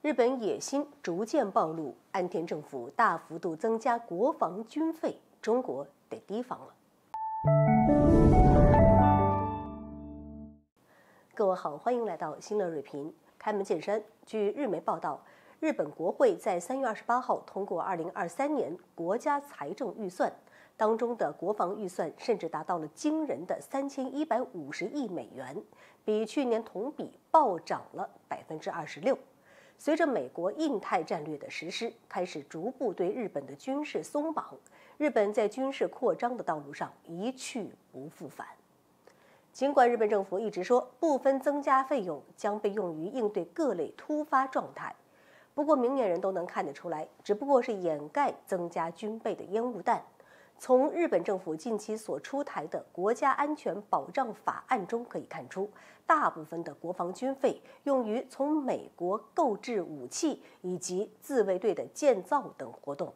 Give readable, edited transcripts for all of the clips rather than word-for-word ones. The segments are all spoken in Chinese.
日本野心逐渐暴露，岸田政府大幅度增加国防军费，中国得提防了。各位好，欢迎来到新乐锐评。开门见山，据日媒报道，日本国会在3月28号通过2023年国家财政预算，当中的国防预算甚至达到了惊人的3150亿美元，比去年同比暴涨了26%。随着美国印太战略的实施，开始逐步对日本的军事松绑，日本在军事扩张的道路上一去不复返。尽管日本政府一直说部分增加费用将被用于应对各类突发状态，不过明眼人都能看得出来，只不过是掩盖增加军备的烟雾弹。从日本政府近期所出台的国家安全保障法案中可以看出，大部分的国防军费用于从美国购置武器以及自卫队的建造等活动。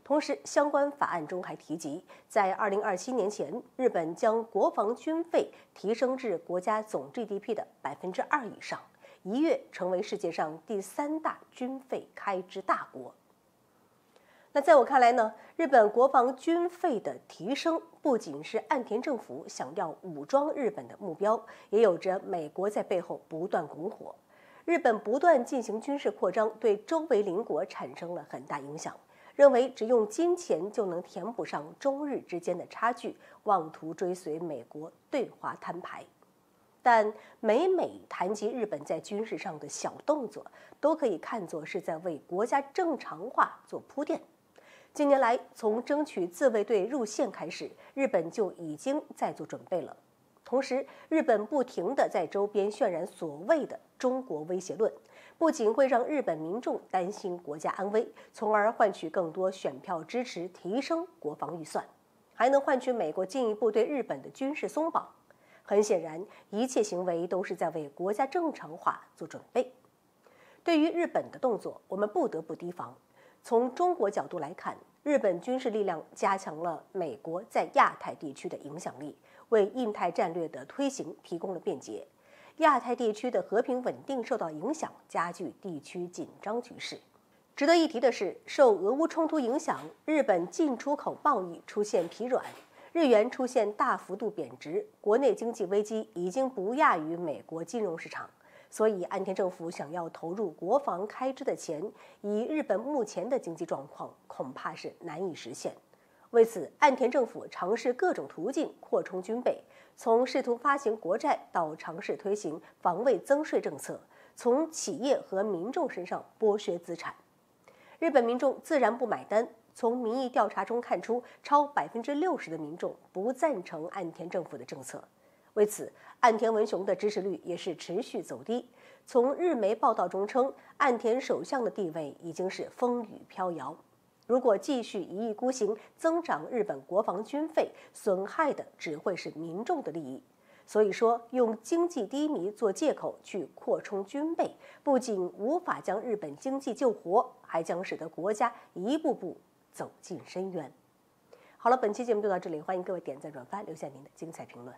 同时，相关法案中还提及，在2027年前，日本将国防军费提升至国家总 GDP 的2%以上，一跃成为世界上第3大军费开支大国。那在我看来呢，日本国防军费的提升不仅是岸田政府想要武装日本的目标，也有着美国在背后不断拱火。日本不断进行军事扩张，对周围邻国产生了很大影响，认为只用金钱就能填补上中日之间的差距，妄图追随美国对华摊牌。但每谈及日本在军事上的小动作，都可以看作是在为国家正常化做铺垫。近年来，从争取自卫队入宪开始，日本就已经在做准备了。同时，日本不停地在周边渲染所谓的中国威胁论，不仅会让日本民众担心国家安危，从而换取更多选票支持提升国防预算，还能换取美国进一步对日本的军事松绑。很显然，一切行为都是在为国家正常化做准备。对于日本的动作，我们不得不提防。从中国角度来看，日本军事力量加强了美国在亚太地区的影响力，为印太战略的推行提供了便捷。亚太地区的和平稳定受到影响，加剧地区紧张局势。值得一提的是，受俄乌冲突影响，日本进出口贸易出现疲软，日元出现大幅度贬值，国内经济危机已经不亚于美国金融市场。所以，岸田政府想要投入国防开支的钱，以日本目前的经济状况，恐怕是难以实现。为此，岸田政府尝试各种途径扩充军备，从试图发行国债到尝试推行防卫增税政策，从企业和民众身上剥削资产。日本民众自然不买单。从民意调查中看出，超60%的民众不赞成岸田政府的政策。为此，岸田文雄的支持率也是持续走低。从日媒报道中称，岸田首相的地位已经是风雨飘摇。如果继续一意孤行增长日本国防军费，损害的只会是民众的利益。所以说，用经济低迷做借口去扩充军备，不仅无法将日本经济救活，还将使得国家一步步走进深渊。好了，本期节目就到这里，欢迎各位点赞转发，留下您的精彩评论。